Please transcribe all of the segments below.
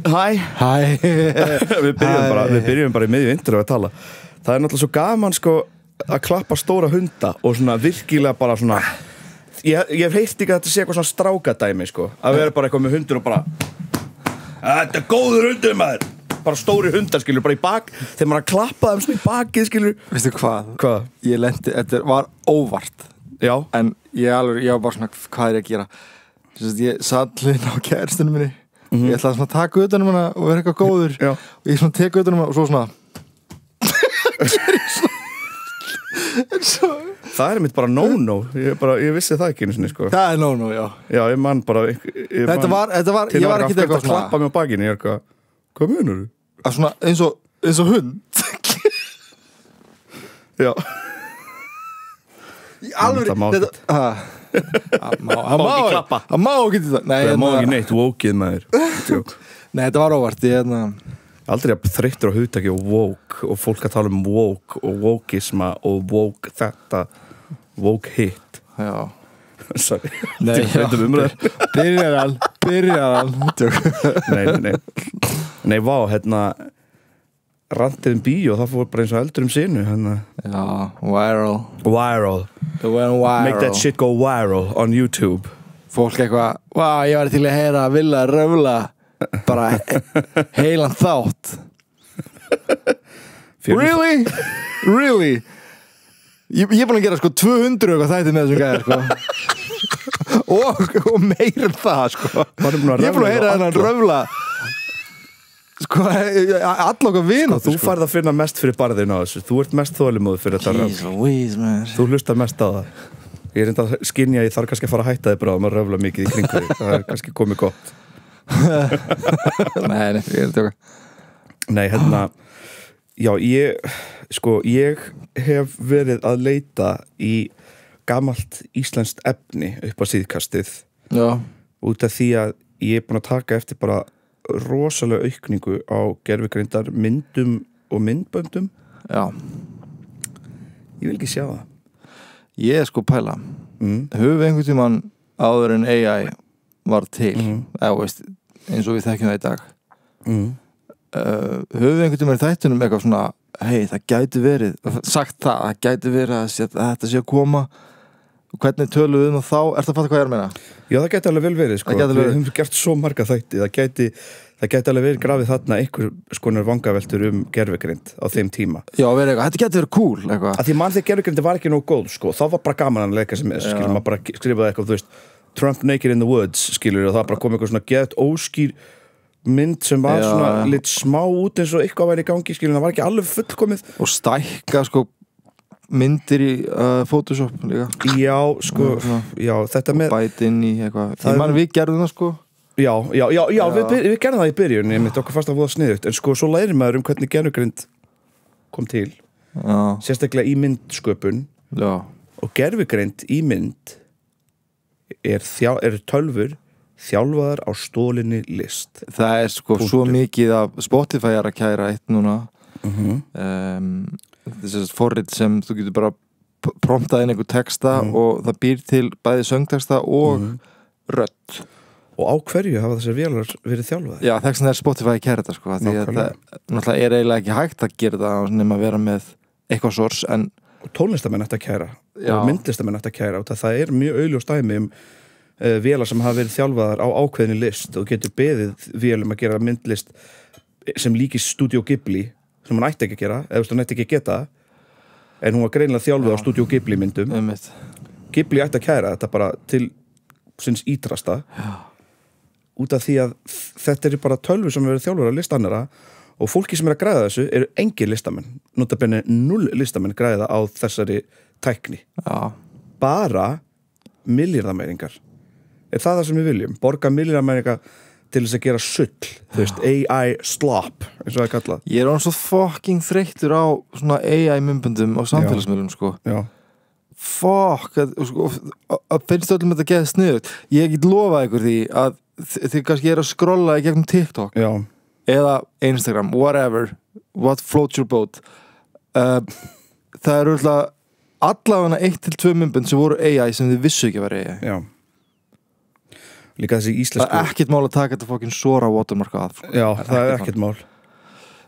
Hæ Við byrjum bara í miðju intro að tala. Það er náttúrulega svo gaman sko að klappa stóra hunda og svona virkilega bara svona Ég hef heyrt ekki að þetta sé eitthvað svona strákadæmi sko, að vera bara eitthvað með hundur og bara Þetta er góður hundur maður, bara stóri hundar skilur, bara í bak, þegar maður að klappa þeim svona í bakið skilur. Veistu hvað? Hvað? Ég lendi, þetta var óvart. Já. En ég var bara svona, hvað er ég að gera? Ég satt hlýna á kæristunum minni. Ég ætlaði svona að taka utan hana og vera eitthvað góður. Já. Og ég svona teka utan hana og svo svona en svo Það er mitt bara no-no, ég vissi það ekki einu sinni sko. Það er no-no, já. Já, ég man bara Þetta var, ég var ekki eitthvað að klappa mig á bakinu, ég er eitthvað Hvað munur þú? Að svona, eins og hund. Já. Í alveg þetta hann má ekki klappa. Hann má ekki þetta. Nei, það má ekki neitt, wokeið maður. Nei, þetta var óvart. Aldrei að þreyttur á hugtaki og woke og fólk að tala woke og wokeisma og woke þetta woke hit. Já. Sorry. Nei, byrjar hann. Nei, vá, rantið bíó, það fór bara eins og eldur sinu Já, viral. It went viral. Make that shit go viral on YouTube. Fólk eitthvað, ég var til að heyra Villa röfla bara heilan þátt. Really? Ég er búin að gera sko 200 eitthvað þætti með þessum gæðir sko og meir en það sko. Ég er búin að heyra þennan röfla sko, allokkar vina Þú færð að finna mest fyrir barðinu á þessu. Þú ert mest þolimóður fyrir þetta röfla. Þú hlustar mest á það. Ég er enda að skynja, ég þarf kannski að fara að hætta þig bráðum að röfla mikið í kringu þig. Það er kannski komið gott. Nei, ég er tjóka. Nei, já, ég hef verið að leita í gamalt íslenskt efni upp á síðkastið. Já. Út af því að ég er búin að taka eftir bara rosalega aukningu á gervigreindar myndum og myndböndum. Já. Ég vil ekki sjá það. Ég er sko pæla. Höfum við einhvern tímann áður en AI var til, eða veist, eins og við þekkjum það í dag. Höfum við einhvern tímann í þættunum eitthvað svona, það gæti verið, sagt það gæti verið að þetta sé að koma. Hvernig töluðum og þá, ertu að fatta hvað ég er að meina? Já, það gæti alveg vel verið, sko. Við höfum gert svo marga þætti, það gæti alveg verið grafið þarna einhver skonar vangaveltur gervigreind á þeim tíma. Já, verið eitthvað, þetta gæti verið cool, eitthvað. Að því mann þegar gervigreind var ekki nóg góð, sko, þá var bara gaman að leika sem þessu, skilur, maður bara skrifaði eitthvað, þú veist, Trump naked in the woods, skilur, og það bara kom eitthvað svona geðt óskýr mynd sem var svona lit smá út eins og eitthvað væri í gangi, skilur, það var ekki alveg fullkomið. Og stækka, sko, myndir í Photoshop líka. Já, sko, já, þetta með bæti inn í eitthvað. Við gerðum það, sko. Já, við gerðum það í byrjun, ég myndi okkur fast að voða sniðugt, en sko, svo lærir maður hvernig gervigreind kom til. Já. Sérstaklega í myndsköpun. Já. Og gervigreind í mynd eru tölvur þjálfaðar á stólinni list. Það er sko svo mikið af Spotify að kæra eitt núna. Þessi forrit sem þú getur bara promptað inn einhver texta og það býr til bæði söngtexta og rödd. Og á hverju hafa þessar vélar verið þjálfaðar? Já, þess vegna er Spotify að kæra þetta sko, því að það náttúrulega er eiginlega ekki hægt að gera það nema að vera með eitthvað sors, en og tónlistamenn ætti að kæra og myndlistamenn ætti að kæra, og það er mjög augljóst dæmi vélar sem hafa verið þjálfaðar á ákveðinni list og getur beðið vélum að gera myndlist sem líkist Studio Ghibli sem hann ætti ekki að gera, eða hann ætti ekki að geta, en hún var greinilega þjálfuð á Studio Ghibli myndum. Ghibli ætti að kæra þetta bara til sinns ítrasta. Út af því að þetta eru bara tölvur sem verið þjálfur að lista annara, og fólki sem að græða þessu eru engin listamenn, notabenni 0 listamenn græða á þessari tækni. Já. Bara milljarðamæringar. Er það sem við viljum? Borga milljarðamæringa til þess að gera sull, þú veist, AI slop eins og það er kallað. Ég er svo fucking þreyttur á svona AI myndböndum á samfélagsmiðlum sko. Já. Fuck að finnst öllum þetta geða sniðugt. Ég get lofað ykkur því að þið kannski að skrolla í gegnum TikTok eða Instagram, whatever, what floats your boat. Það eru allavega 1-2 myndbönd sem voru AI sem þið vissu ekki að vera AI. Já. Líka þessi íslensku... Það er ekkert mál að taka þetta fokkin Sora watermarka að. Já, það er ekkert mál.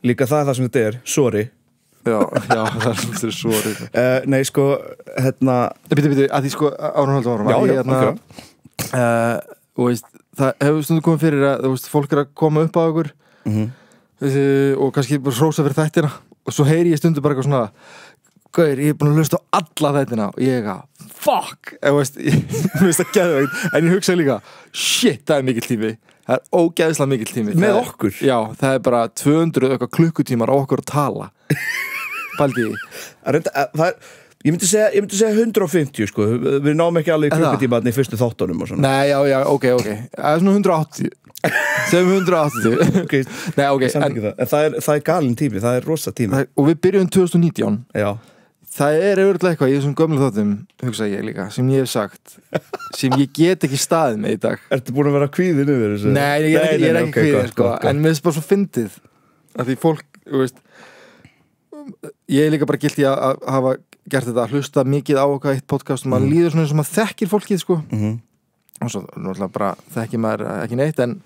Líka það er það sem þetta er, sorry. Já, það er sem þetta er sorry. Nei, sko, Býtu, að því sko, árum. Og veist, það hefur stundu komið fyrir að, þú veist, fólk er að koma upp á okkur og kannski bara hrósa fyrir þættina og svo heyri ég stundu bara eitthvað svona Gauir, ég er búin að hlusta á alla þættina og ég fuck, veist, ég veist að geðveikt, en ég hugsa líka shit, það er mikill tími, það er ógeðslega mikill tími. Með okkur? Já, það er bara 200 eitthvað klukkutímar á okkur að tala. Pældi ég myndi segja 150 sko, við náum ekki alveg klukkutímaðni í fyrstu þáttunum og svona. Nei, já, ok, það er svona 180 sem 180 okay. Nei, ok, en það er galin tími, það er rosa tími og við byrjum 2019. Já. Það er auðvitað eitthvað í þessum gömlu þáttum, hugsa ég líka, sem ég hef sagt sem ég get ekki staðið með í dag. Ertu búin að vera kvíðin yfir þessu? Nei, ég er ekki kvíðin sko, en mér finnst bara svo fyndið að því fólk, þú veist ég er líka bara gilti að hafa gert þetta, að hlusta mikið á okkar eitt podcast og maður líður svona eins og maður þekkir fólkið sko og svo náttúrulega bara þekkir maður ekki neitt en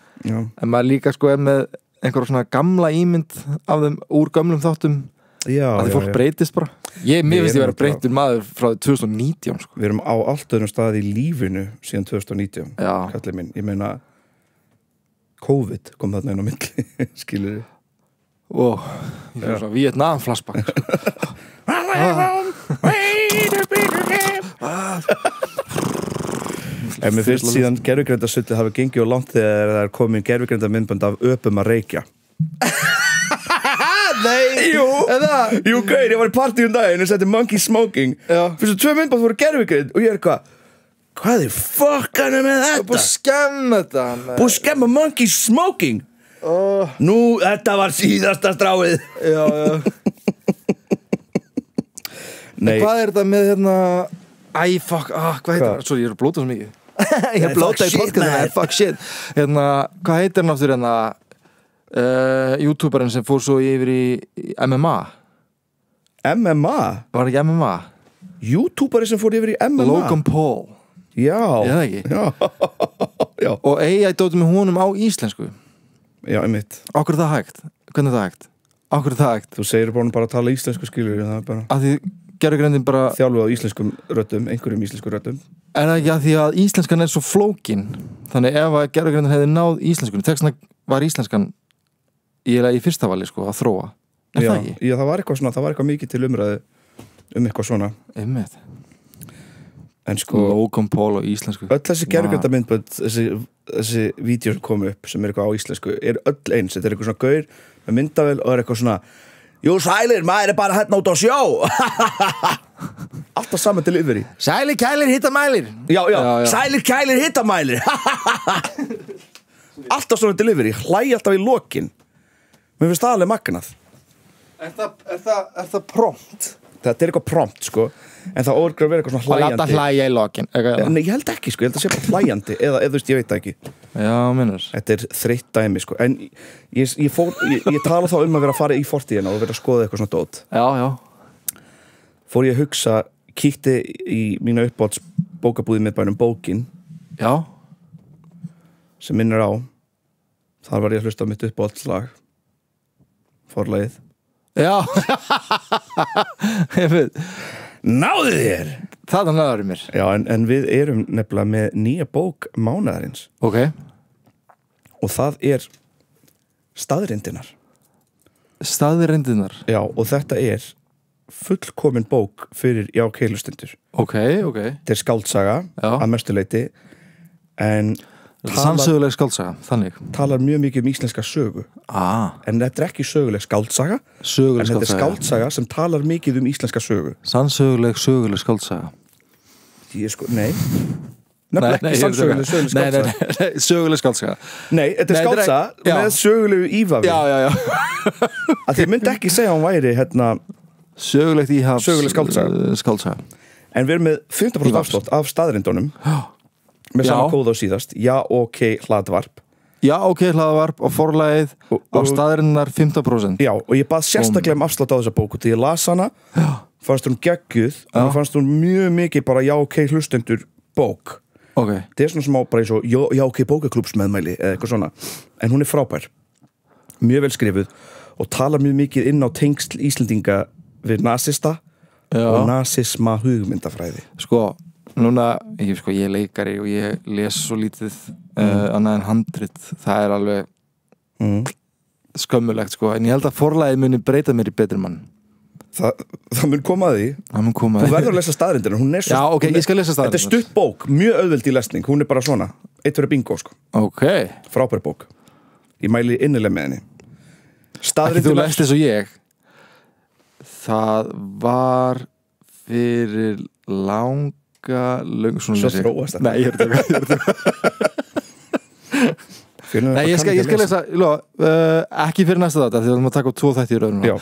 maður líka sko er með einhverja svona gamla ímynd af þeim úr gömlum þáttum að því fólk breytist bara. Mér finnst ég vera breyttur maður frá 2019 sko. Við erum á allt öðrum stað í lífinu síðan 2019 kallið minn, ég meina COVID kom þarna inn á milli skilur þið ég fyrir svo Vietnam flashback En mér finnst síðan gervigreindarsullið hafi gengið á langt þegar það er komin gervigreinda myndbönd af öpum að reykja. Nei, Jú, gauð, ég var í partíum daginn og setti Monkey Smoking. Fyrstu 2 myndbönd voru gervigreind og ég er hvað er fokkan með þetta? Búið að skemma þetta. Búið að skemma Monkey Smoking. Nú, þetta var síðasta stráið. Já. Nei. Hvað er þetta með hérna fuck, hvað heitir það? Svo ég er að blóta svo mikið. Ég er að blóta í podcastinu, fuck shit. Hérna, hvað heitir hann aftur hérna YouTuberinn sem fór svo yfir í MMA? MMA? Var ekki MMA? YouTuberinn sem fór yfir í MMA? Logan Paul. Já. Ég það ekki? Já. Og AI dóti með honum á íslensku. Já, einmitt. Akkur er það hægt? Hvernig er það hægt? Akkur er það hægt? Þú segir bara að tala íslensku skilur það er bara... Að því gervigreindin bara... Þjálfuð á íslenskum röddum, einhverjum íslenskum röddum. Er það ekki að því að íslenskan er svo flókin? Þannig ef að gervigreindin hefði náð íslenskunni, textna var íslenskan í fyrsta vali sko að þróa. Er það ekki? Já, það var eitthvað mikið til umræðu eitthvað svona. Einmitt. En sko... Logan Paul á íslensku. Öll þessi gervigreindarmyndbönd, þessi vídeó sem kom upp sem er eitthvað á íslensku er öll eins. Þetta er eitthvað svona gaur með myndavél og er eitthvað svona Jú sælir, maður er bara hérna út á sjó. Alltaf saman delivery. Sælir, kælir, hittamælir. Já. Sælir, kælir, hittamælir. Alltaf svona delivery. Hlæ alltaf í lokin. Mér finnst það alveg magnað. Er það prompt? Þetta er eitthvað prompt sko. En það orgar að vera eitthvað svona hlæjandi. Og láta hlæja í lokin. Nei, ég held ekki sko, ég held að sé bara hlæjandi. Eða þú veist, ég veit það ekki. Já, minnur. Þetta er þreytt dæmi sko. En ég tala þá að vera að fara í fortíðina og vera að skoða eitthvað svona dót. Já. Fór ég að hugsa, kíkti í mína uppáhalds bókabúði miðbænum Bókin. Já. Sem minnir á. Þar var ég að hlusta á mitt uppáhaldslag. Forlagið. Já. Ég veit. Náðu þér! Það náður mér. Já, en við erum nefnilega með nýja bók mánaðarins. Ok. Og það er staðreyndirnar. Staðreyndirnar? Já, og þetta er fullkomin bók fyrir keilustundur. Ok. Þetta er skáldsaga að mestu leyti, en sannsöguleg skáldsaga, þannig. Talar mjög mikið íslenska sögu. En þetta er ekki söguleg skáldsaga. Söguleg skáldsaga. En þetta er skáldsaga sem talar mikið íslenska sögu. Sannsöguleg söguleg skáldsaga. Nei. nefnilega ekki sannsöguleg söguleg skáldsaga. Nei, þetta er skáldsaga með sögulegu ívafi. Já. Að þið myndi ekki segja að hún væri sögulegt íhafs söguleg skáldsaga. En við erum með 50% afslátt af staðrindunum með sama kóða á síðast. Já, ok, hlaðvarp. Já, ok, hlaðvarp og forlagið á staðrinnar 15%. Já, og ég bað sérstaklega afslátt á þessa bóku því ég las hana, fannst hún geggjuð og fannst hún mjög mikið bara já, ok, hlustendur bók. Okay. Það svona smá bara eins og já, ok, bókaklúbsmeðmæli eða eitthvað svona, en hún frábær. Mjög vel skrifuð og talar mjög mikið inn á tengsl Íslendinga við nasista og nasisma hugmyndafræði. Núna, ég er leikari og ég les svo lítið annað en handrit. Það alveg skömmulegt, en ég held að forlagið muni breyta mér í betri mann. Það mun koma að því. Þú verður að lesa staðrindina. Já, ok, ég skal lesa staðrindina. Þetta stutt bók, mjög auðveld í lesning. Hún bara svona, eitt fyrir bingo, Ok. Frábær bók. Ég mæli innilega með henni. Ekki þú lest eins og ég. Það var fyrir svo þróast þetta. Nei, ég Nei, ég skal lesa ekki fyrir næsta þátt því að við taka upp 2 þætti í röðuna.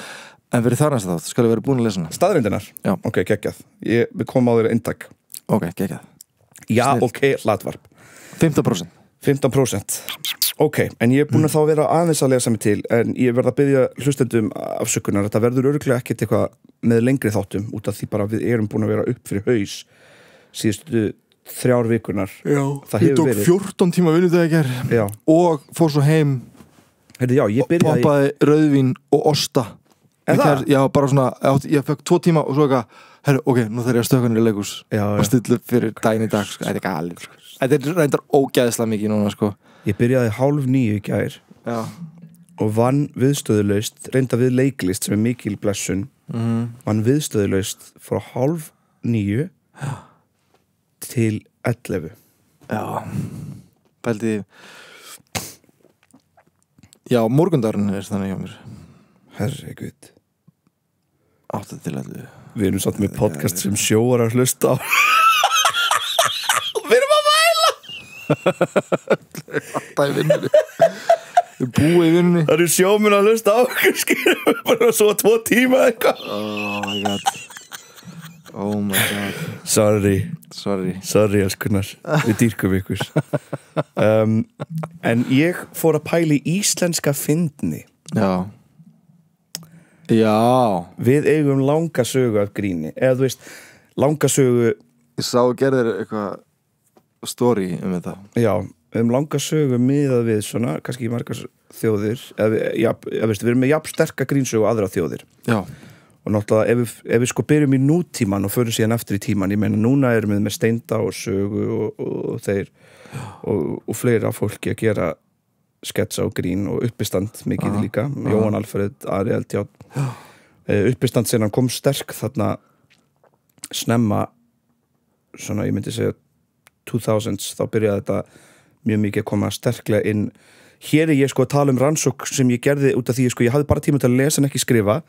En fyrir þar næsta þátt skal ég vera búin að lesa hana. Staðrindinar? Já. Ok, geggjað. Við komum á þeirra inntak. Ok, geggjað. Já, ok, hlaðvarp. 15%. 15%. Ok, en ég búin að þá vera aðeins að lesa mig til, en ég verð að biðja hlustendum afsökunar. Þetta verður örugglega ekkert eitthvað með lengri þáttum út af því bara við erum búin að vera upp fyrir haus síðustu 3 vikunar. Já, ég tók 14 tíma vinnudag í gær og fór svo heim og poppaði rauðvín og osta. Já, bara svona, ég fekk 2 tíma og svo eitthvað, ok, nú þarf ég að stökka niður í leikhús og stilla upp fyrir daginn í dag. Þetta galið. Þetta reyndar ógeðslega mikið núna, Ég byrjaði 8:30 í gær og vann viðstöðulaust, reynda við leiklist sem mikil blessun, vann viðstöðulaust frá 8:30 til 11. Já, pældi. Já, morgundagurinn þannig hjá mér. Herregud. 8 til 11. Við erum satt með podcast sem sjóar að hlusta á. Við erum að væla. Alltaf í vinnunni. Við búið í vinnunni. Það eru sjómenn að hlusta á okkur, bara svo 2 tíma eitthvað. Oh my god. Sorry, elskunar. Við dýrkum ykkur. En ég fór að pæla í íslenska fyndni. Já. Við eigum langa sögu af gríni. Eða þú veist, langa sögu. Ég sá gerðir eitthvað story þetta. Já, við eigum langa sögu miðað við svona, kannski margar þjóðir. Við erum með jafn sterka grínsögu og aðra þjóðir. Já. Og náttúrulega ef við byrjum í nútíman og förum síðan eftir í tíman, ég meina núna erum við með Steinda og Sögu og þeir og fleira fólki að gera sketsa og grín og uppistand mikið líka, Jóhann Alfred, Ari Eldjárn. Uppistand sem hann kom sterk þarna snemma svona, ég myndi segja 2000s, þá byrjaði þetta mjög mikið að koma sterklega inn. Hér ég að tala rannsókn sem ég gerði út af því ég hafði bara tíma til að lesa en ekki skrifa.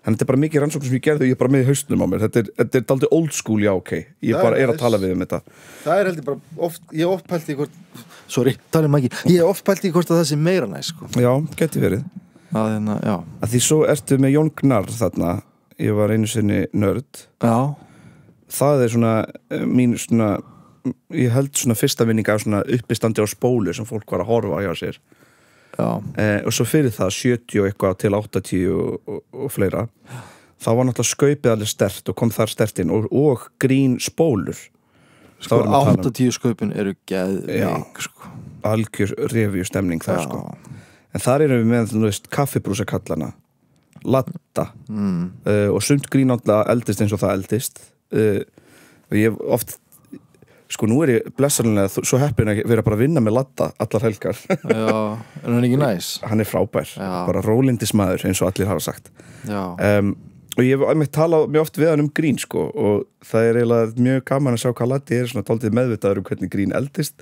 Þannig þetta bara mikið rannsókn sem ég gerði og ég bara með í hausnum á mér. Þetta er dálítið old school, já, ok. Ég bara að tala við þetta. Það heldur bara ég oft pælt í hvort ég oft pælt í hvort að það sé meira næs, Já, geti verið. Já. Að því svo ertu með Jón Gnarr þarna. Ég var einu sinni nörd. Já. Það er svona mín svona, ég held svona fyrsta vinning af svona uppistandi á spólu sem fólk var að horfa hjá sér. Og svo fyrir það 70 og eitthvað til 80 og fleira þá var náttúrulega skaupið alveg sterkt og kom þar sterkt inn og grín spólur 80 skaupin eru geðveik algjör review stemning þar en þar erum við með kaffibrúsakallana Latta og sumt grín náttúrulega eldist eins og það eldist og ég oft nú ég blessarinlega svo heppin að vera bara að vinna með Latta allar helgar. Já, en hann ekki næs. Hann frábær, bara rólindismadur eins og allir hafa sagt. Já. Og ég hef talað mjög oft við hann grín og það eiginlega mjög gaman að sjá hvað Latti svona dálítið meðvitaður hvernig grín eldist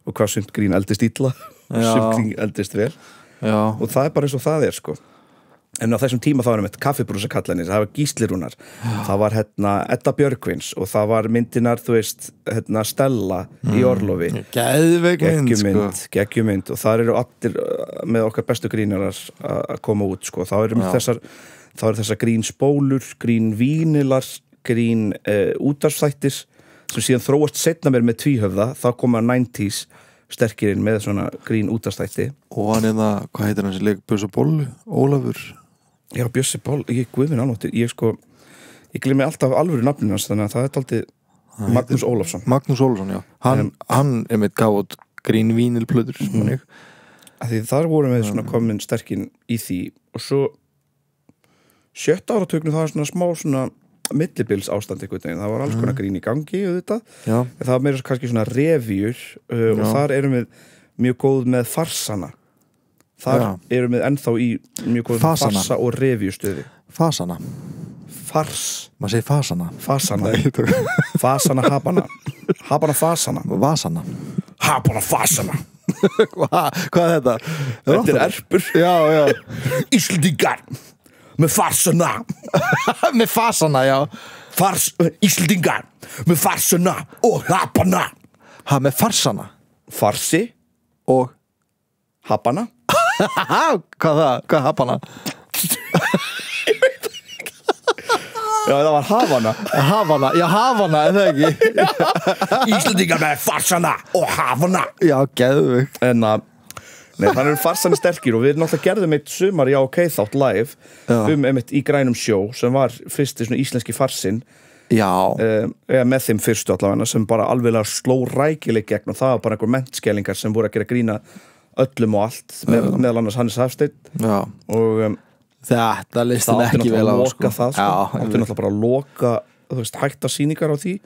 og hvað sumt grín eldist illa og sumt grín eldist vel. Já. Og það bara eins og það en á þessum tíma þá varum við kaffibrúsakallanir, það var Gísli Rúnar, það var Edda Björgvins og það var myndinar, þú veist, Stella í Orlofi. Geggjumynd og það eru allir með okkar bestu grínarar að koma út, sko. Þá eru þessar grínspólur, grínvínilar, grín útvarpsþættir sem síðan þróast seinna mér með tvíhöfða, þá koma 90s sterkirinn með svona grín útvarpsþætti. Og hann hvað heitir hann sem leik Bjössi Boll, Ólafur? Já, Bjössi Boll, guð minn alveg, ég gleymi alltaf alvöru nafninu hans, þannig að það dálítið Magnús Ólafsson. Magnús Ólafsson, já. Hann með gaf út grín vínilplötur, svona ég. Því þar vorum við svona komin sterkinn í því og svo 7. áratugnum það var svona smá svona millibils ástand einhvern veginn, það var alls konar grín í gangi auðvitað, en það var meira kannski svona revíur og þar erum við mjög góð með farsana þar erum við ennþá í mjög góð farsa og revíustöði. Fasana maður segir fasana habana fasana vasana habana fasana hvað þetta? Þetta erpur. Já Íslendingar með farsana með fasana, já. Íslendingar með farsana og habana. Með farsana? Farsi og habana. Hvað habana? Já, það var Havana. Já, Havana, er það ekki? Íslendingar með farsana og Havana. Já, geðvig. Þannig eru farsana sterkir og við náttúrulega gerðum eitt sumar í OK þátt live einmitt í grænum sjó sem var fyrsti svona íslenski farsinn. Já. Með þeim fyrstu allavega sem bara alveg sló rækileg gegn og það var bara einhver mentskellingar sem voru að gera grína öllum og allt meðal annars Hannes Hafsteinn. Já. Og þetta listum ekki vel á, sko. Það átti náttúrulega bara að loka, þú veist, hætta sýningar á því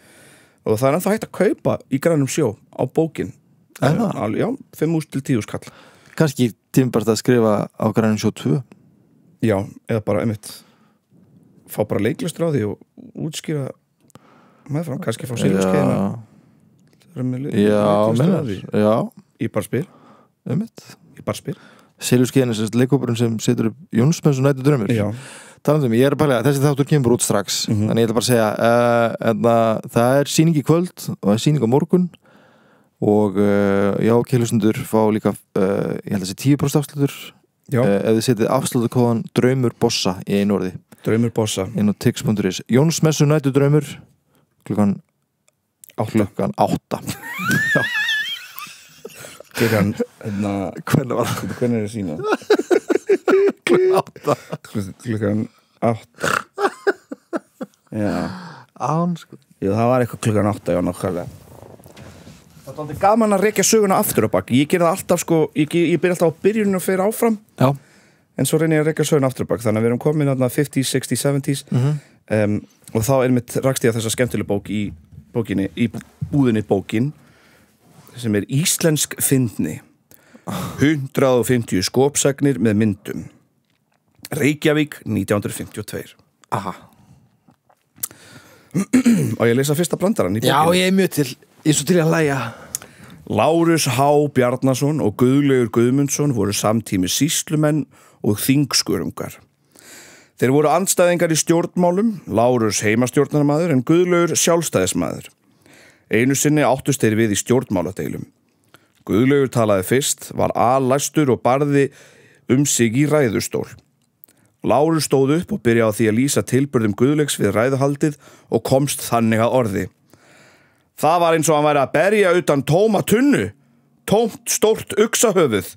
og það ennþá hægt að kaupa í grænum sjó á bókin. Já, 5.000 til 10.000 kall. Kannski tímabært að skrifa á grænum sjó 2. Já, eða bara einmitt fá bara leiklistur á því og útskýra meðfram, kannski fá Silfurskeiðina. Já, í barspil. Í barspil. Silfurskeiðin er leikhópurinn sem setur upp Jónsmessu nætur draumur. Já. Talandum, ég bara að þessi þáttur kemur út strax, þannig ég ætla bara að segja það er sýning í kvöld og það er sýning á morgun og já, keilustundur fá líka ég held að þessi 10% afslutur ef þið setið afslutukóðan Draumur Bossa í einu orði. Draumur Bossa inn á tix.is. Jónsmessu nætur draumur klukkan 8. Klukkan hvernig er það sína? Klukkan 8. Já. Ánsko. Jú, það var eitthvað klukkan 8, já, nákvæmlega. Það er aldrei gaman að rekja söguna aftur á bak. Ég ger það alltaf, sko, ég byrja alltaf á byrjunum og fer áfram. Já. En svo reynir ég að rekja söguna aftur á bak. Þannig að við erum komin þarna 50s, 60s, 70s. Og þá er mitt rakst ég að þessa skemmtileg bók í bókinni, í búðinni bókin sem er íslensk fyndni. 150 skopsagnir með myndum. Reykjavík 1952. Aha. Og ég lesa fyrsta brandarann í bókinu. Já, ég er mjög til, ég er svo til að hlæja. Lárus H. Bjarnason og Guðlaugur Guðmundsson voru samtími sýslumenn og þingskörungar. Þeir voru andstæðingar í stjórnmálum, Lárus heimastjórnarmaður en Guðlaugur sjálfstæðismaður. Einu sinni áttust þeir við í stjórnmáladeilum. Guðlaugur talaði fyrst, var alæstur og barði sig í ræðustól. Lárus stóð upp og byrjaði á því að lýsa tilburðum Guðlaugs við ræðuhaldið og komst þannig að orði. Það var eins og hann væri að berja utan tóma tunnu, tómt stórt uxahöfuð.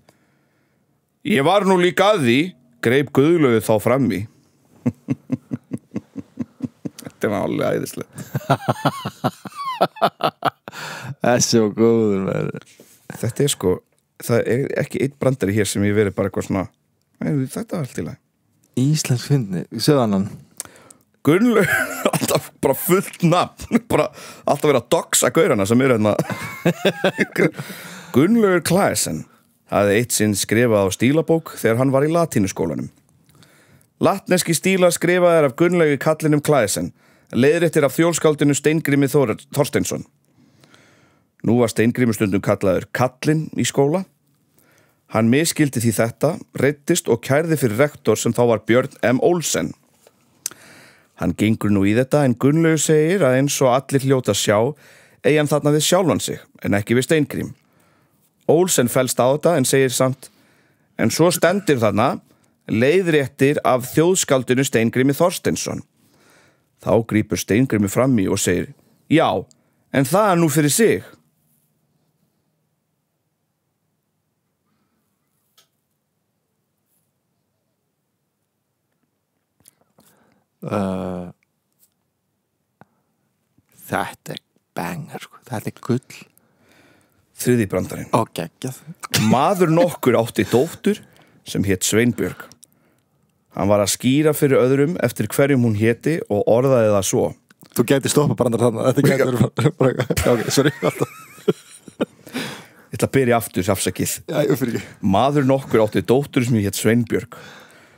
Ég var nú líka að því, greip Guðlaugur þá fram í. Þetta var alveg æðislega. Það er svo góður með þetta er sko, það er ekki einn brandari hér sem ég verið bara eitthvað svona þetta er allt í lagi. Íslensk fyndni, segðu annan. Gunnlaug, alltaf bara fullt nafn, bara alltaf verið að doxa gaurana sem eru hérna. Gunnlaugur Claesen hafði eitt sinn skrifað á stílabók þegar hann var í latínuskólanum. Latneski stíla skrifaðir af Gunnlaugi kallinum Claesen, leiðréttir af þjóðskáldinu Steingrími Þorsteinsson. Nú var Steingrímur stundum kallaður kallinn í skóla Hann misskildi því þetta, reiddist og kærði fyrir rektor sem þá var Björn M. Olsen. Hann gengur nú í þetta en Gunnlaugur segir að eins og allir hljóta sjá eigi hann þarna við sjálfan sig en ekki við Steingrím. Olsen fellst á þetta en segir samt en svo stendur þarna leiðréttir af þjóðskaldinu Steingrími Þorsteinsson. Þá grípur Steingrími fram í og segir já, en það er nú fyrir sig. Þetta er banger sko. Þetta er gull. Þriðji brandarinn. Ó, geggjað. Maður nokkur átti dóttur sem hét Sveinbjörg. Hann var að skýra fyrir öðrum eftir hverjum hún héti og orðaði það svo. Þú gæti stoppa brandar þarna. Þetta gæti ok, sorry. Ég ætla að byrja aftur, afsakið. Já, ég fyrir ekki. Maður nokkur átti dóttur sem hét Sveinbjörg.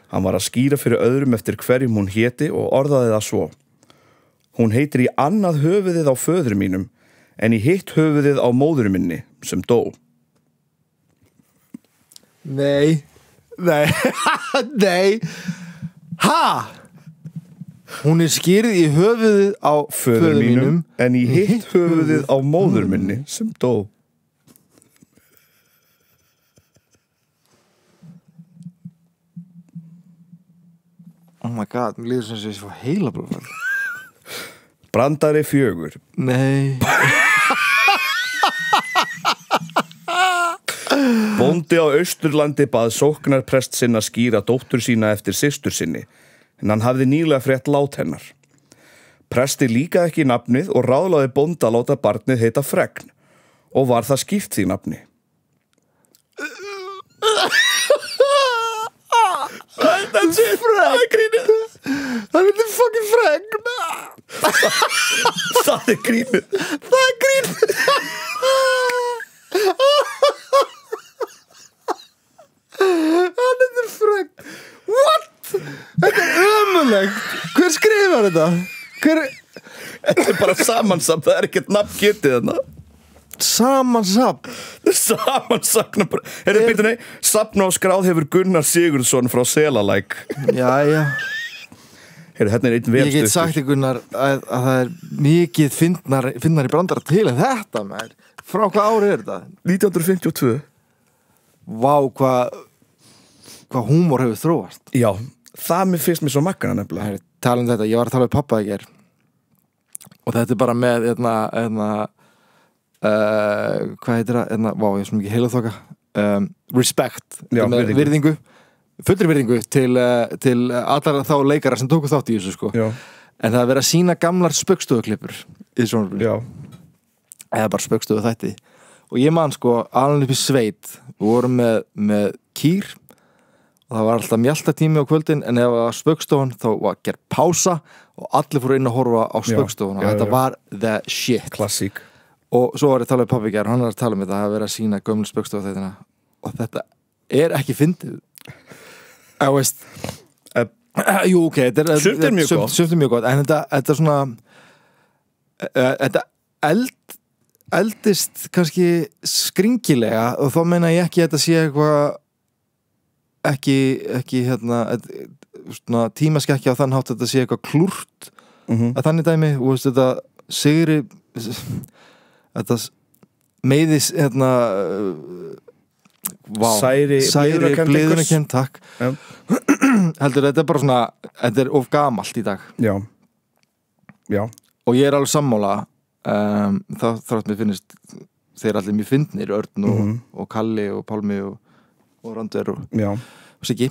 Hann var að skýra fyrir öðrum eftir hverjum hún héti og orðaði það svo. Hún heitir í annað höfuðið á föður mínum en í hitt höfuðið á móður minni sem dó. Nei. Nei. Ha? Hún er skýrð í höfuðið á föður mínum en í hitt höfuðið á móður minni sem dó. Oh my god, mér líður sem að ég svo heila blóð. Brandari 4. Nei. Bóndi á Austurlandi bað sóknarprest sinn að skýra dóttur sína eftir systur sinni, en hann hafði nýlega frétt lát hennar. Presti líka ekki nafnið og ráðlaði bóndi að láta barnið heita Fregn, og var það skýrt því nafni. That's it, grínið. Það er fucking Fregn. Það er grínið. Það er grínið. Hann er Fregn. What? Þetta er ömurlegt. Hver skrifar þetta? Þetta er bara samansapn, það er ekkert nafn getið þarna. Samansapn? Samansapn. Safn á skráð hefur Gunnar Sigurðsson frá Selalæk. Jæja. Hérna er einn vel Ég get sagt ykkur að það er mikið finnar í brandara til en þetta maður. Frá hvað árið er þetta? 1952. Vá, hvað húmor hefur þróast. Já, það finnst mér svo makkana nefnilega. Tala um þetta, ég var að tala við pappa í gær og þetta er bara með hvað heitir það? Vá, ég er svo mikið heilaþoka. Respect. Já, virðingu. Fullri virðingu til allar þá leikara sem tóku þátt í þessu sko. Já. En það er verið að sýna gamlar spaugstofuklippur í sjónvarpinu. Já. Eða bara spaugstofu þætti. Og ég man sko alveg upp í sveit. Við vorum með kýr og það var alltaf mjaltatími á kvöldin en ef það var spaugstofan þá var gerð pása og allir fóru inn að horfa á spaugstofan og þetta var the shit. Klassík. Og svo var ég að tala um pabbi í gær og hann var að tala um þetta að vera að sína gömlu spaugstofu þættina og þetta er ekki fyndið. Ég veist jú, ok, sumt er mjög gott. Sumt er mjög gott, en þetta svona þetta eldist kannski skringilega og þá meina ég ekki að þetta sé eitthvað ekki svona tímaskekkja á þann hátt að þetta sé eitthvað klúrt að þannig dæmi og veist þetta sigri þetta meiðis særi bliðunarkennd, takk. Heldur þetta er bara svona þetta er of gamalt í dag. Já og ég er alveg sammála þrátt mér finnist þeir allir mjög fyndnir, Örn og Kalli og Pálmi og Randver og Siggi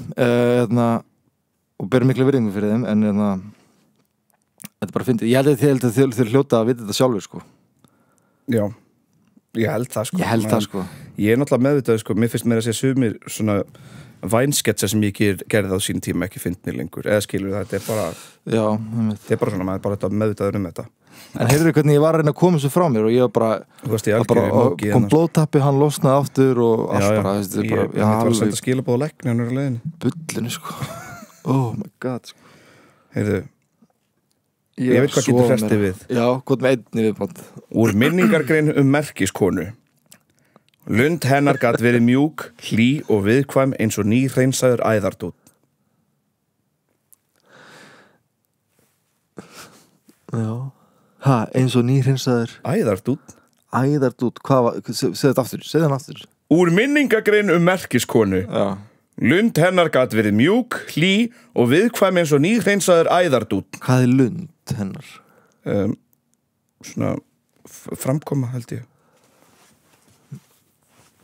og berum mikla virðingu fyrir þeim en þetta er bara fyndið. Ég held að þeir hljóta að vita þetta sjálfur sko. Já, ég held það sko. Ég er náttúrulega meðvitað sko, mér finnst mér að segja sumir svona vænsketsa sem ég gerði á sín tíma ekki fyndnir lengur, eða skilur það, þetta er bara þetta er bara svona, maður er bara meðvitaður um þetta. En heyrðu hvernig ég var að reyna að koma svo frá mér og ég var bara kom blóðtappi, hann losnaði aftur og allt bara ég var að senda skilabóð á leggni hann er að leiðinni. Bullinu sko. Oh my god sko. Heyrðu ég veit hvað getur hrestið við. Já, hvað með einni viðbót. Úr minningargrein merkiskonu. Lund hennar gat verið mjúk, hlý og viðkvæm eins og nýhreinsaður æðardút. Já. Eins og nýhreinsaður æðardút? Æðardút, hvað var, segð þetta aftur, segð hann aftur. Úr minningagrein merkiskonu. Já. Lund hennar gat verið mjúk, hlý og viðkvæm eins og nýhreinsaður æðardút. Hvað er lund hennar? Svona framkoma held ég.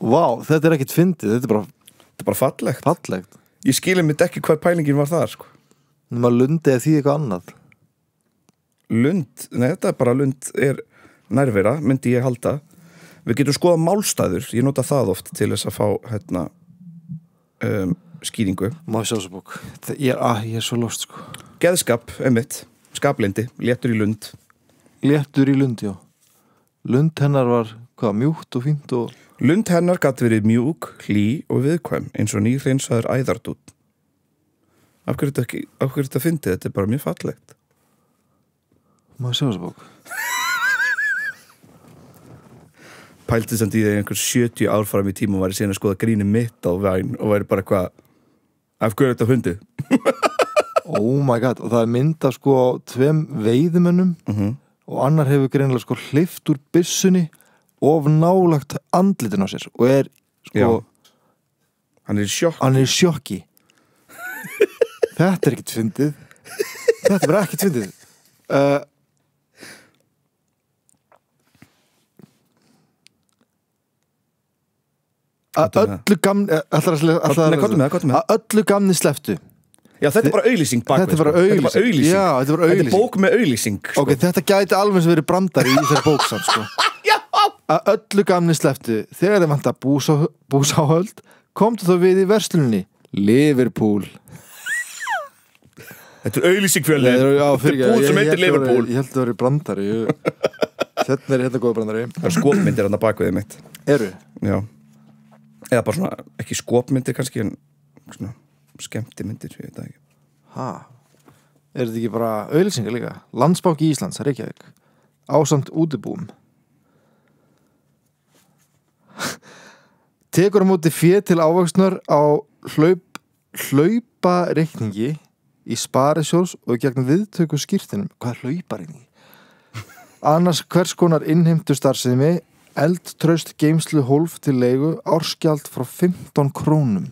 Vá, þetta er ekkert fyndið, þetta er bara fallegt. Ég skilur mitt ekki hvað pælingin var þar, sko. Nefnum að lund eða því eitthvað annað. Lund, nei, þetta er bara lund er nærvera, myndi ég halda. Við getum skoða málstæður, ég nota það oft til þess að fá, skýringu. Má sjá svo bók. Ég er svo lost, sko. Geðskap, einmitt, skaplindi, léttur í lund. Léttur í lund, já. Lund hennar var, hvað, mjúkt og fínt og... Lund hennar gat verið mjúk, hlý og viðkvæm eins og nýhreinsaður æðardút. Af hverju þetta fyndið? Þetta er bara mjög fallegt. Má sjá þessu bók. Pælti samt í þegar einhver 70 ár fram í tíma og væri síðan að skoða gríni mitt á væn og væri bara eitthvað, af hverju þetta fyndið? Oh my god, og það er mynd af sko 2 veiðimönnum og annar hefur greinilega sko hleypt úr byssunni of nálagt andlitin á sér og er sko já. Hann er í sjokki. Þetta er ekkert fyndið. Þetta er bara ekkert fyndið. Að öllu gamni slepptu. Já, þetta er bara auglýsing bakvið. Þetta er bara auglýsing. Já, þetta er bara auglýsing. Þetta er bók með auglýsing, sko. Ok, þetta gæti alveg sem verið brandari í þessari bóksamt, sko. Já. Að öllu gamni slepptu. Þegar þið vant að búsáhöld, komdu þá við í verslunni. Liverpool. Þetta er auglýsing fjölni. Þetta er búð sem heitir Liverpool. Ég held að það verið brandari. Þetta er góða brandari. Það er skopmyndir hann að bakviðið mitt. Eru? Já. Eða bara svona, ekki skopmyndir kannski, en svona skemmtimyndir, ég veit það ekki. Er þetta ekki bara auglýsingar líka? Landsbanki Íslands, Reykjavík. Ásamt útibúum. Tekur á móti fé til ávöxtunar á hlaupareikningi í Sparisjóðs og gegnum viðtöku skírteinum. Hvað er hlaupareikningi? Annars hvers konar innheimtu starfsemi, eldtraust geymslu hólf til leigu, árskjald frá 15 krónum.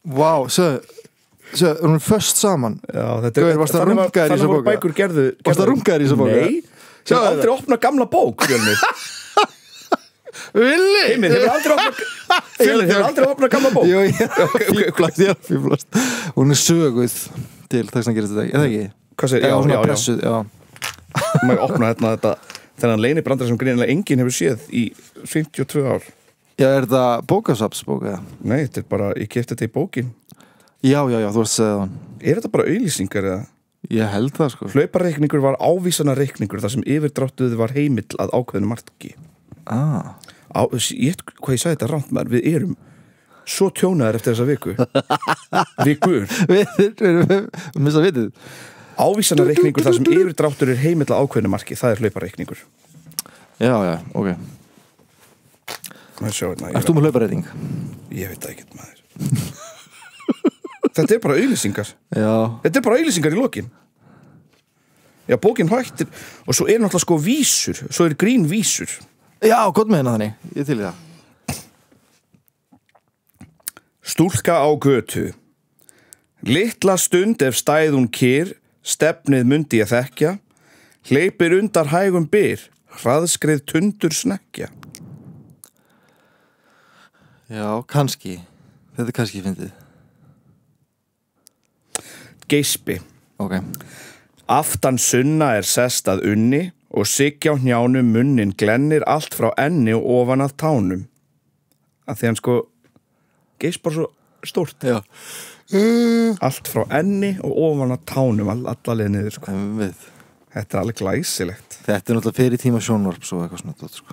Vá, erum við först saman. Já, þetta er varst að rungaðir í þessa bóka. Varst að rungaðir í þessa bóka? Nei, ég hef aldrei opnað gamla bók, Fjölnir. Villi? Heimir, hefur aldrei opnað gamla bók? Jú, ég er fíflast. Hún er söguð til þess að gera þetta, eða ekki? Hvað segir? Já, pressuð, já. Maður opna þetta þennan leinibrandara sem greinilega enginn hefur séð í 52 ár. Já, er þetta bókasafnsbók, eða? Nei, þetta er bara, ég keypti þetta í bókin. Já, þú varst að segja það. Er þetta bara auglýsingar, eða? Ég held það, sko. Hlaupareikningur var ávísanareikningur þar sem yfirdráttuð var heimill að ákveðinu marki. Hvað ég sagði þetta rámt maður, við erum svo tjónaðir eftir þessa viku. Vikur. Við missa vitið. Ávísanareikningur þar sem yfirdráttur er heimill að ákveðinu marki, það er hlaupareikningur. Já, ok. Erst þú með hlaupareikning? Ég veit það ekkert, maður. Þetta er bara auglýsingar. Já. Þetta er bara auglýsingar í lokin. Já, bókin hættir og svo er náttúrulega sko vísur, svo er grín vísur. Já, gott með hérna þannig. Ég til í það. Stúlka á götu. Litla stund ef stæð hún kyrr, stefnið mundi ég þekkja, hleypir undar hægum byr, hraðskrið tundur snekkja. Já, kannski. Þetta er kannski fyndið. Geispi. Ok. Aftan sunna er sest að unni og siggja á hnjánum munnin glennir allt frá enni og ofan að tánum. Að því hann sko geispar svo stórt. Já. Allt frá enni og ofan að tánum allalega niður sko. Þetta er alveg glæsilegt. Þetta er náttúrulega fyrir tíma sjónvarps og eitthvað svona sko.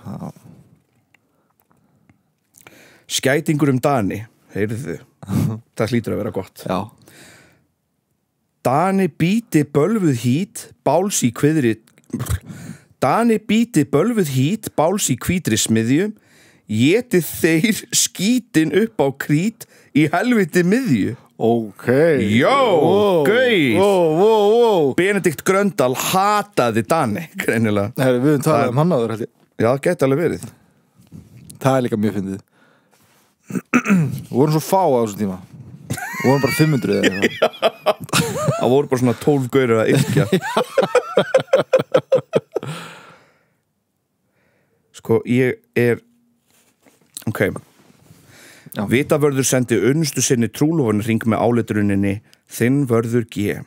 Skætingur Dani, heyrðu. Það hlýtur að vera gott. Já. Dani bíti bölvuð hít, báls í kviðri Dani býti bölvuð hít, báls í hvítri smiðju, étið þeir skítin upp á krít í helviti miðju. Ok. Jó, gauð. Benedikt Gröndal hataði Dani, greinilega. Herri, við höfum talað hann áður, held ég. Já, það geti alveg verið. Það líka mjög fyndið. Við vorum svo fá á þessum tíma. Við vorum bara 500 eða eitthvað. Það voru bara svona 12 gaurur að yrkja. Sko, ég er ok. Já. Vitavörður sendi unnustu sinni trúlofunni hring með áleturuninni Þinn vörður G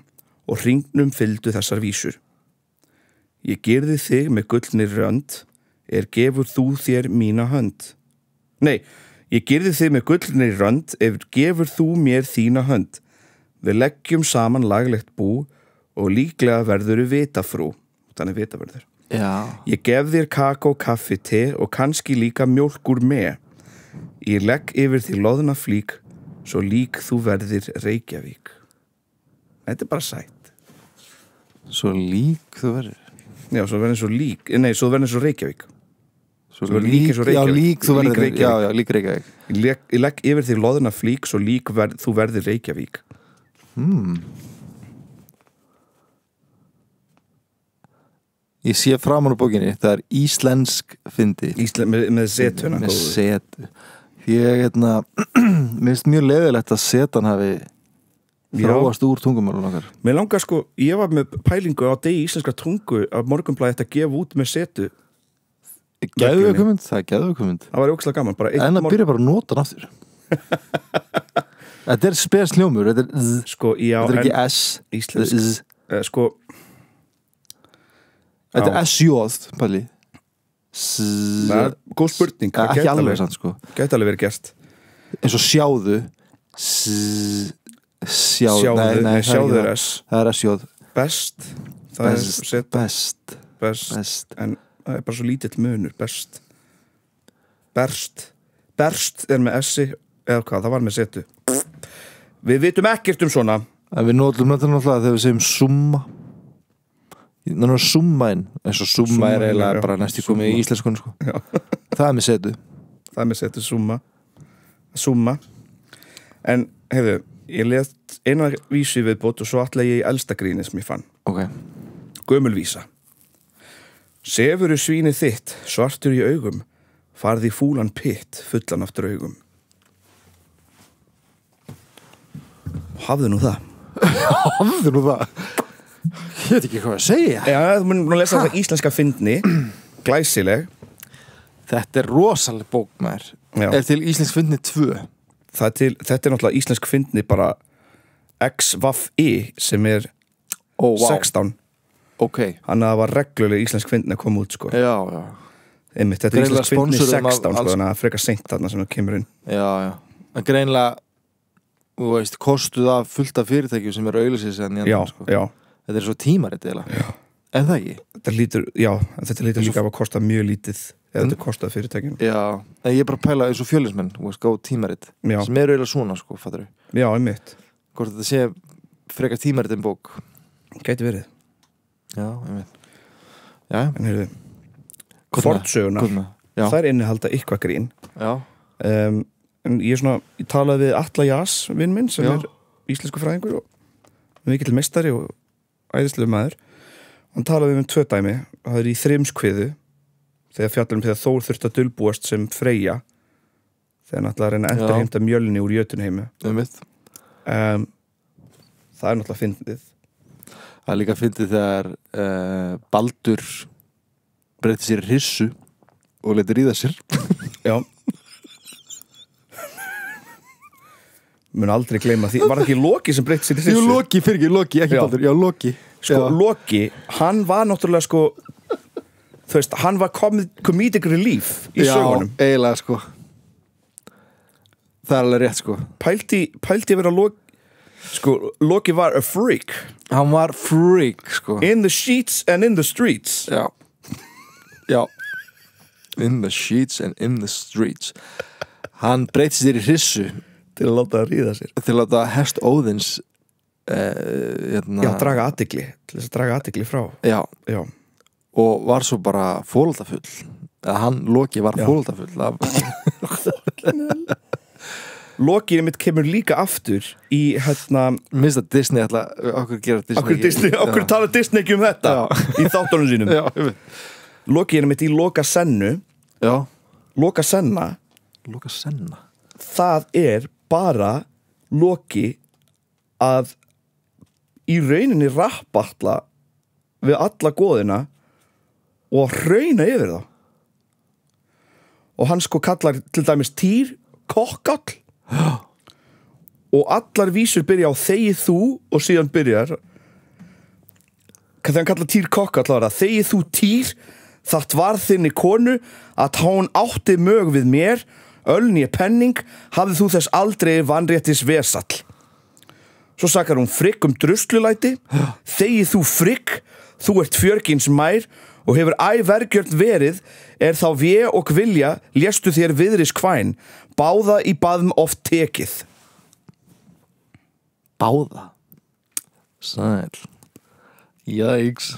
og hringnum fylgdu þessar vísur. Ég gerði þig með gullni rönd, gefur þú þér mína hönd. Nei, ég gerði þig með gullni rönd, gefur þú mér þína hönd. Við leggjum saman laglegt bú og líklega verður vitafrú. Þannig vitavörður. Já. Ég gef þér kakó, kaffi, te og kannski líka mjólk úr með. Ég legg yfir því loðna flík, svo lík þú verðir Reykjavík. Þetta er bara sætt. Svo lík þú verðir? Já, svo verður svo lík. Nei, svo verður svo Reykjavík. Svo lík eins og Reykjavík. Já, lík þú verðir Reykjavík. Já, lík Reykjavík. Ég legg yfir því loðna flík, svo lík þú verðir Reykjavík. Ég sé framan á bókinni, það er íslensk fyndi. Með setuna. Með setu. Ég, mér finnst mjög leiðilegt að setan hafi þróast úr tungumálun okkar. Mér langar sko, ég var með pælingu á degi íslenska tungu að Morgunblaðið ætti að gefa út með setu. Geðveikumynd, það er geðveikumynd. Það var ógeðslega gaman. En að byrja bara að nota hann aftur. Þetta er spes hljómur, þetta er sko, já, þetta er ekki S. Íslensk. Sko, þetta er S-jóð, pæli. Það er góð spurning. Ekki alveg sann, sko. Gæti alveg verið gert. Eins og sjáðu. Sjáðu, nei, sjáðu er S. Það er S-jóð. Best. Það er set. Best. En það er bara svo lítill munur. Best. Berst er með S-i, eða hvað, það var með setu. Við vitum ekkert svona. Við notum þetta náttúrulega þegar við segjum summa. Þannig að summa inn, eins og summa er eiginlega bara næstu komið í íslenskunni, sko. Það er með setu. Það er með setu, summa. En, hefðu, ég lét eina vísu viðbót og svo ætla ég í elsta gríni sem ég fann. Ok. Gömul vísa. Sefuru svínið þitt, svartur í augum, farði í fúlan pitt, fullan af draugum. Hafðu nú það. Hafðu nú það. Ég veit ekki hvað að segja. Já, þú munum að lesa þetta íslenska fyndni, glæsileg. Þetta er rosaleg bók, maður. Er til íslensk fyndni 2? Þetta er náttúrulega íslensk fyndni bara XVI sem er 16. Ok. Þannig að það var reglulega íslensk fyndni að koma út, sko. Já. Einmitt, þetta er íslensk fyndni 16, sko, þannig að það frekar seint þarna sem það kemur inn. Já. En greinlega, þú veist, kostuð af fullt af fyrirtækjum sem eru auglýsir sem sko. Já. Þetta er svo tímarit eða. En það ekki? Þetta lítur líka af að kosta mjög lítið eða þetta kostað fyrirtækjum. Já, en ég er bara að pæla eins og Fjölnismenn, góð tímarit sem eru eiginlega svona, sko, fattar þú? Já, einmitt. Hvort þetta sé frekar tímarit en bók. Gæti verið. Já, einmitt. Já. En heyrðu, fornsögunar, þær innihalda eitthvað grín. Já. En ég talaði við Atla Jas, vinn minn, sem er íslensku fræðingur og mikill meistari og æðislegur maður. Hann talaði um 2 dæmi. Það er í Þrymskviðu þegar fjallum þegar Þór þurfti að dulbúast sem Freyja þegar hann ætlaði að reyna að endurheimta mjölni úr Jötunheimi. Það er náttúrulega fyndið. Það er líka fyndið þegar Baldur breytti sér í hryssu og leti ríða sér. Já. Mun aldrei gleyma því. Var það ekki Loki sem breytti sér í hryssu? Jú, Loki, ekki Baldur. Já, Loki. Sko, Loki, hann var náttúrulega, sko, þú veist, hann var comedic relief í sögunum. Já, eiginlega, sko. Það er alveg rétt, sko. Pældi að vera Loki, sko, Loki var a freak. Hann var freak, sko. In the sheets and in the streets. Já. In the sheets and in the streets. Hann breytti sér í hryssu til að láta það ríða sér. Til að láta hest Óðins draga athygli. Til þess að draga athygli frá. Já. og var svo bara fólöldafull hann Loki var fólöldafull Loki mitt kemur líka aftur í minnst að Disney okkur tala Disney ekki þetta í þáttunum sínum Loki mitt í Loka Sennu Loka Senna það bara Loki að í rauninni rappatla við alla goðina og hrauna yfir það og hann sko kallar til dæmis Týr kokkall og allar vísur byrja á þegi þú og síðan byrjar þegar hann kallar Týr kokkall var það þegi þú Týr það var þinni konu að hún átti mög við mér ölni penning hafði þú þess aldrei vanréttis vesall svo sakar hún Frigg druslulæti þegi þú Frigg þú ert fjörgins mær og hefur vergjörn verið þá vé og vilja léstu þér viðris kvæn báða í baðum oft tekið báða sæl jæks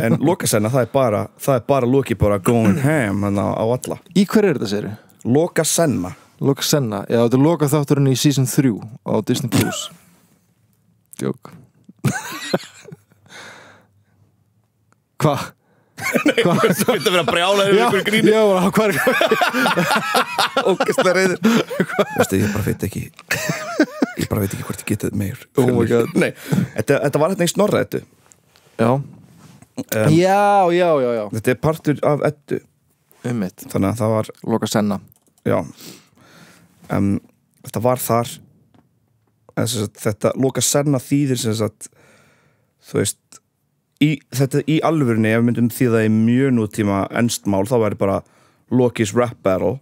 en Loka Senna það er bara Loki bara going ham á alla í hver þetta séru? Loka Senna já þetta Loka þátturinn í season 3 á Disney Plus djók Hvað? Hvað? Þú veit að vera brjálaður yfir ykkur gríni Já, hvað ógeðslega reiður Veistu, ég bara veit ekki hvort ég getið meir Oh my god Nei, þetta var í Snorra Eddu Já Þetta partur af Eddu Þannig að það var Loka Senna Já Þetta var þar Þetta Loka Senna þýðir sem sagt þú veist þetta í alvörunni ef við myndum þýða í mjög nútíma enskt mál þá væri bara Loki's rap battle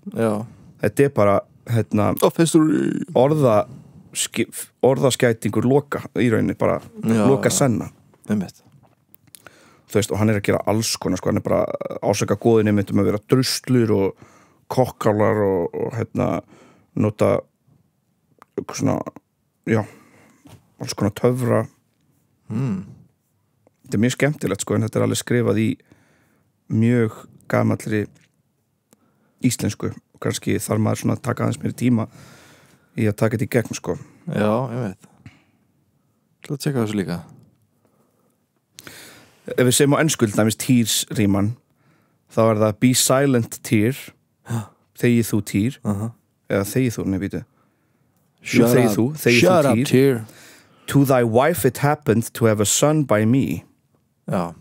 þetta bara orðaskætingur Loka í rauninni bara Loka Senna þú veist og hann að gera alls konar sko, hann bara ásaka góðinni myndum að vera druslur og kokkálar og nota svona alls konar töfra Þetta mjög skemmtilegt sko en þetta alveg skrifað í mjög gamallri íslensku og kannski þarf maður svona að taka aðeins meiri tíma í að taka þetta í gegn sko Já, ég veit Þú að tjekka þessu líka Ef við segjum á ensku til dæmis Týrs ríman þá það be silent Týr þegi þú Týr eða þegi þú, býtu Shut up Týr To thy wife it happened to have a son by me Já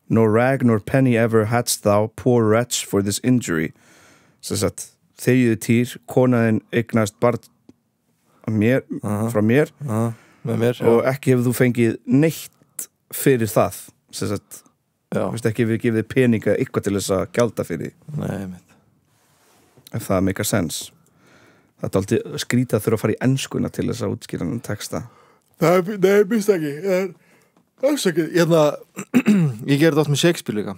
Nor rag nor penny ever hadst thou poor wretch for this injury þegiðu Týr konaðin eignast barn frá mér og ekki hefur þú fengið neitt fyrir það ekki hefur gefið þig peninga eitthvað til þess að gjalda fyrir ef það make a sense það aldrei skrítið að þurfa að fara í enskuna til þess að útskýra hann texta Nei, minnst ekki ég gerði þetta með Shakespeare líka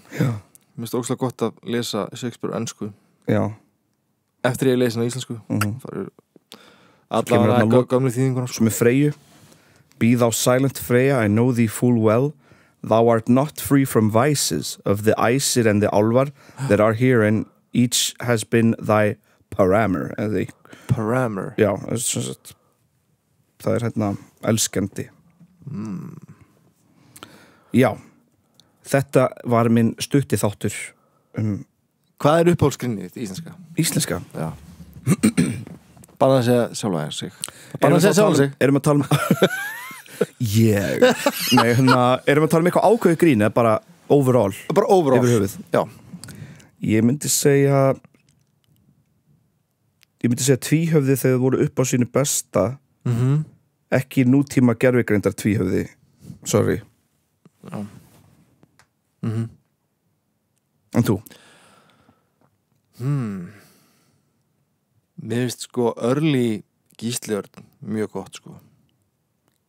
minnst ógeðslega gott að lesa Shakespeare á ensku eftir ég lesi hann á íslensku allavega gamli þýðingur svo með Freyju Be thou silent Freyja, I know thee full well Thou art not free from vices of the Æsir and the Álfar that are here and each has been thy paramour Paramour Já, það elskandi Já þetta var minn stutti þáttur Hvað uppáhaldsgrinnið íslenska? Íslenska? Já Bara að segja sjálfa sig Bara að segja sjálfa sig Erum að tala Nei, erum að tala eitthvað ákveðu grín eða bara overall? Bara overall Yfir höfuð Já Ég myndi segja tvíhöfði þegar þau voru upp á sínu besta ekki nútíma gervigreindar tvíhöfði sorry En þú? Mér finnst sko early Gísliörn mjög gott sko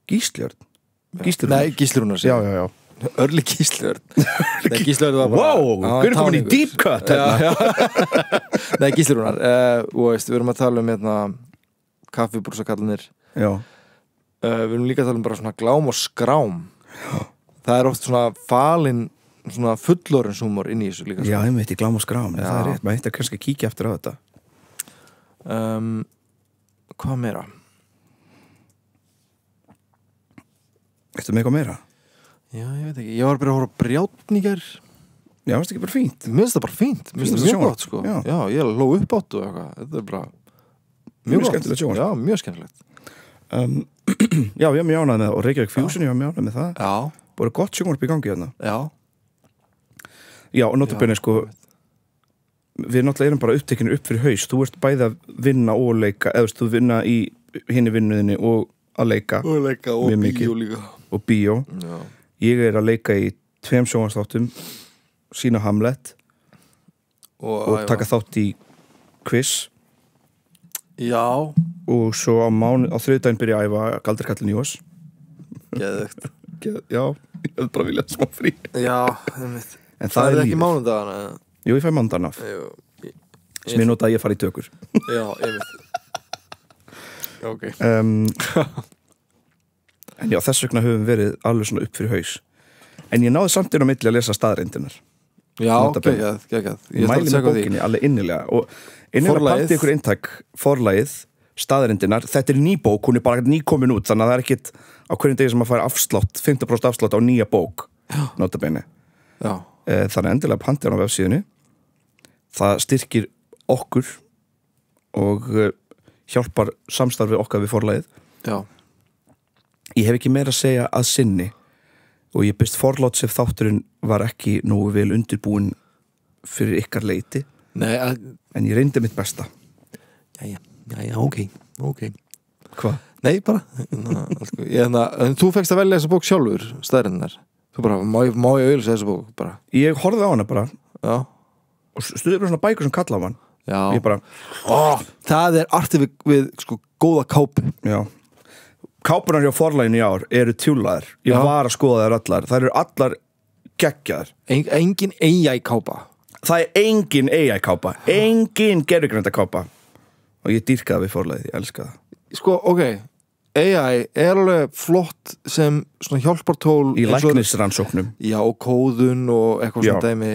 Gísliörn? Nei, Gíslirúnar Já Early Gísliörn Nei, Gísliörn var bara Hver er komin í deep cut Nei, Gíslirúnar og veist, við erum að tala kaffibrúsakallinir Já við erum líka að tala bara svona glám og skrám það er oft svona falin svona fullorðinshúmor inn í þessu líka. Já, ég veit, í glám og skrám, það rétt, maður eitthvað kannski að kíkja eftir á þetta. Hvað meira? Ertu með eitthvað meira? Já, ég veit ekki, ég var bara að horfa Brjátn í gær. Já, það er ekki bara fínt. Mér finnst það bara fínt, mér finnst það mjög gott, sko. Já, ég hló upp áttu og eitthvað, þetta bara mjög skemmtilegt sjónvarp. Já, mjög skemmtilegt. Já, ég var mjög ánægð með það og Reykjavík Fusion, ég var mjög ánægð með það. Já. Bara gott sjónvarp í gangi þarna. Já. Já, og notabene, sko, við náttúrulega erum bara upptekinu upp fyrir haus. Þú ert bæði að vinna og leika, eða þú vinna í hinni vinnuðinni og að leika. Og leika og bíó líka. Og bíó. Já. Ég er að leika í 2 sjónvarpsþáttum, sína Hamlet og taka þátt í quiz. Já. Og svo á þriðjudaginn byrja að æfa Galdrakarlinn í oss. Geðvegt. Já, ég hef bara viljað smá frí. Já, einmitt. En það er ekki mánudagana? Jú, ég fæ mánudagana af. Sem ég nota að ég fara í tökur. Já, einmitt. Ok. En já, þess vegna höfum verið alveg svona upp fyrir haus. En ég náði samt inn á milli að lesa staðreyndirnar. Já, geggjað. Ég mæli með bókinni alveg innilega. Og innilega patti ykkur eintak forlagið, staðreyndirnar. Þetta er ný bók, hún er bara nýkomin út, þannig að það er ekkit á hverjum degi sem að fara afslátt, 50% afslátt á nýja bók. Notabene. Já. Þannig endilega pantið á vefsíðunni. Það styrkir okkur og hjálpar samstarfið okkar við forlagið. Já. Ég hef ekki meira að segja að sinni og ég byrst forláts ef þátturinn var ekki nógu vel undirbúin fyrir ykkar leiti. Nei, en ég reyndi mitt besta. Jæja, ok. Hvað? Nei, bara en þú fegst að velja þessa bók sjálfur, staðrennar. Þú bara, má ég auðvitað þessa bók bara? Ég horfði á hana bara. Já. Og stuðið bara svona bækur sem kalla á hann. Já. Ég bara, það er artið við sko góða kápu. Já. Kápunar hjá forlaginu í ár eru tjúlaðar. Ég var að skoða þær allar. Það eru allar geggjaðar. Engin AI kápa. Það er engin AI kápa. Engin gervigrænda kápa. Og ég dýrkaði við forlagið, ég elska það. Sko, ok, AI er alveg flott sem svona hjálpartól í læknisrannsóknum. Já, og kóðun og eitthvað svona dæmi.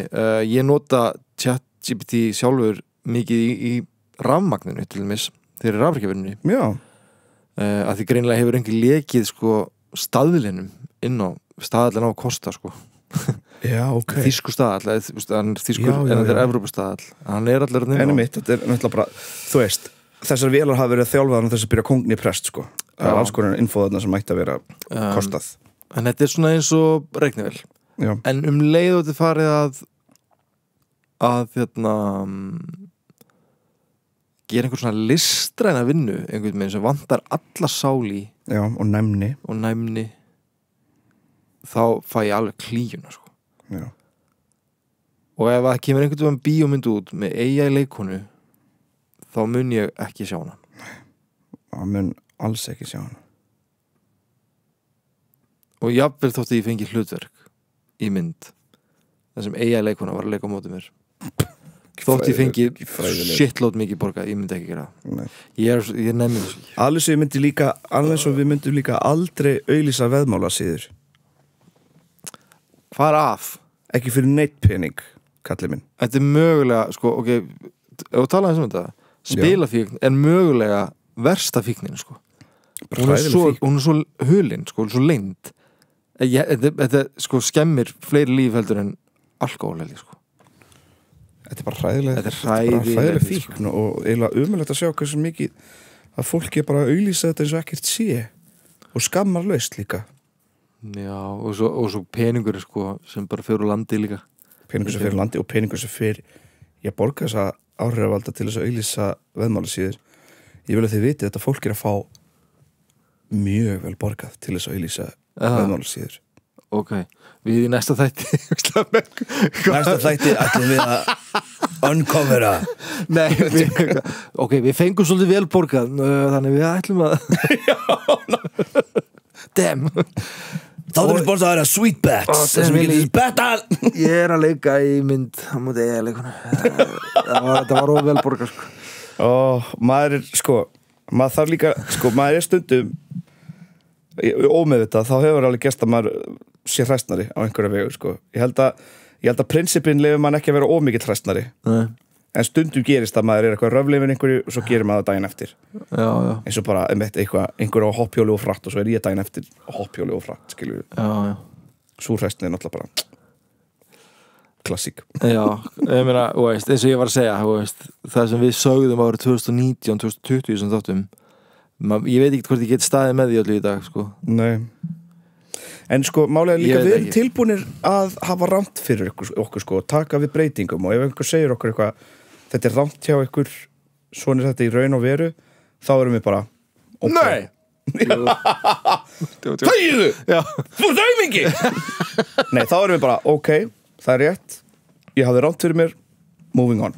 Ég nota ChatGPT sjálfur mikið í rafmagninu til dæmis, þegar er rafvirkjavinnunni. Já. Að því greinilega hefur einhver lekið sko staðlinum inn á staðlinn á að kosta sko. Já, ok. Þýsku staðall, hann er þýskur en þetta er Evrópustaðall. Hann er allir að nefna. Mitt, þetta er náttúrulega bara, þú veist, þessar vélar hafa verið þjálfaðar og þess að byrja kongni prest sko. Það er alls konar infóðarna sem ætti að vera kostað. En þetta er svona eins og reiknivél. Já. En leið og þetta farið að gera einhver svona listræna vinnu einhvern veginn sem vantar alla sál í. Já, og næmni. Þá fæ ég alveg klíuna sko. Já. Og ef það kemur einhvern veginn bíómynd út með AI leikonu þá mun ég ekki sjá hana. Það mun alls ekki sjá hana. Og jafnvel þótt að ég fengi hlutverk í mynd þar sem AI leikona var að leika á móti mér. Þótt ég fengi shitload mikið borgað, ég myndi ekki gera það. Ég nefnir þessu. Alveg svo við myndum líka aldrei auglýsa veðmálasíður. Hvað er af? Ekki fyrir neitt pening, kallið minn. Þetta er mögulega, sko, ok, ef við talaðum þetta, spilafíkn er mögulega versta fíknin, sko. Hún er svo hulin, sko, hún er svo leynd. Þetta, sko, skemmir fleiri líf heldur en alkohóli, sko. Þetta er bara hræðileg fíkn og eiginlega umulegt að sjá hversu mikið að fólki er bara að auglýsa þetta eins og ekkert sé og skammar laust líka. Já, og svo peningur sko, sem bara fyrir landi líka. Peningur sem fyrir landi og peningur sem fyrir ég borga þessa áhrifavalda til þess að auglýsa veðmálasíður. Ég vil að þið viti að þetta fólk er að fá mjög vel borgað til þess að auglýsa veðmálasíður. Ok, við í næsta þætti Næsta þætti ætlum við að uncovera. Nei, við fengum svolítið vel borgað þannig við ætlum að Damn. Þáttur við sponsor að Sweetbets Ég er að leika í mynd á móti leikuna. Það var of vel borgað sko. Maður er sko maður þarf líka, sko maður er stundum ómeðvitað, þá hefur alveg gest að maður sé hræstnari á einhverja vegu sko. Ég held að prinsipin lefur mann ekki að vera ómikill hræstnari en stundum gerist að maður eitthvað röflifin einhverju og svo gerir maður daginn eftir eins og bara einhver á hoppjóli og fratt og svo ég daginn eftir hoppjóli og fratt skilur svo hræstni náttúrulega bara klassík Já, ég meina, eins og ég var að segja það sem við sögðum árið 2019-2020 sem þáttum ég veit ekki hvort ég get staðið með því öllu í dag sko. Nei en sko málega líka við erum tilbúinir að hafa rangt fyrir okkur sko og taka við breytingum og ef einhver segir okkur eitthvað þetta er rangt hjá ykkur svona þetta í raun og veru þá erum við bara Nei Þægiðu þú dæmingi Nei þá erum við bara það er rétt ég hafði rangt fyrir mér moving on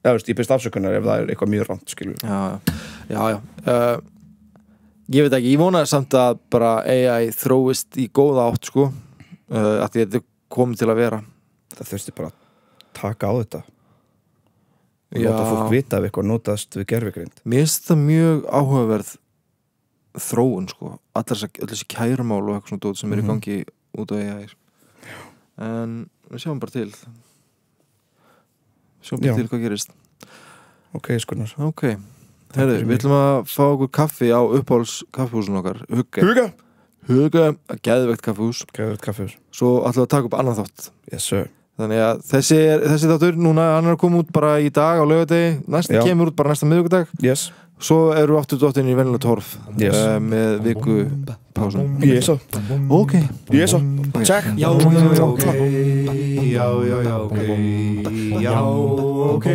ég byrst afsökunar ef það er eitthvað mjög rangt skilur Já ég veit ekki, ég vonaði samt að bara AI þróist í góða átt sko að þetta komið til að vera það þurfti bara að taka á þetta og láta fólk vita ef eitthvað notast við gervigreind Mér finnst það mjög áhugaverð þróun sko allir þessi kærumál og eitthvað svona dót sem er í gangi út á AI en við sjáum bara til hvað gerist Skunnar Herðu, við ætlum að fá okkur kaffi á uppáhalds kaffihúsinu okkar Huga, geðveikt kaffihús Svo ætlum við að taka upp annan þátt Yes sir Þannig að þessi þáttur núna, hann er að koma út bara í dag á laugardegi næsta kemur út bara næsta miðvikudag Yes Svo eru við aftur dottin í venjulegt horf með viku pásun Yes sir Yes sir Check Já Já, ok